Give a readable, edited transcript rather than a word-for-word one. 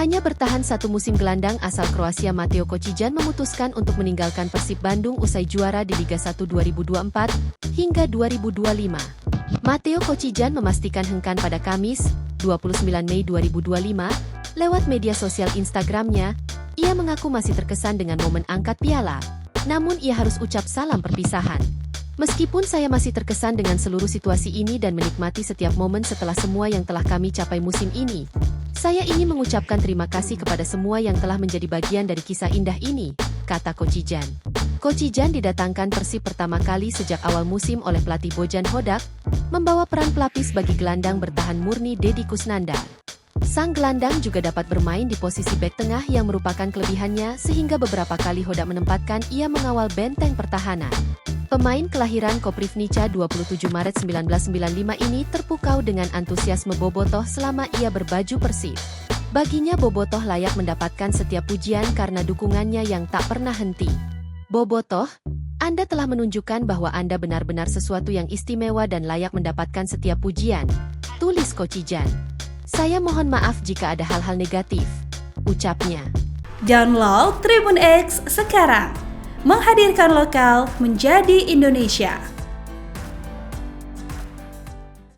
Hanya bertahan satu musim, gelandang asal Kroasia Mateo Kocijan memutuskan untuk meninggalkan Persib Bandung usai juara di Liga 1 2024 hingga 2025. Mateo Kocijan memastikan hengkan pada Kamis, 29 Mei 2025, lewat media sosial Instagramnya. Ia mengaku masih terkesan dengan momen angkat piala, namun ia harus ucap salam perpisahan. Meskipun saya masih terkesan dengan seluruh situasi ini dan menikmati setiap momen setelah semua yang telah kami capai musim ini, saya ingin mengucapkan terima kasih kepada semua yang telah menjadi bagian dari kisah indah ini, kata Kocijan. Kocijan didatangkan Persib pertama kali sejak awal musim oleh pelatih Bojan Hodak, membawa peran pelapis bagi gelandang bertahan murni Deddy Kusnandar. Sang gelandang juga dapat bermain di posisi bek tengah yang merupakan kelebihannya, sehingga beberapa kali Hodak menempatkan ia mengawal benteng pertahanan. Pemain kelahiran Koprivnica 27 Maret 1995 ini terpukau dengan antusiasme Bobotoh selama ia berbaju Persib. Baginya Bobotoh layak mendapatkan setiap pujian karena dukungannya yang tak pernah henti. Bobotoh, Anda telah menunjukkan bahwa Anda benar-benar sesuatu yang istimewa dan layak mendapatkan setiap pujian, tulis Kocijan. Saya mohon maaf jika ada hal-hal negatif, ucapnya. Download Tribun X sekarang. Menghadirkan lokal menjadi Indonesia.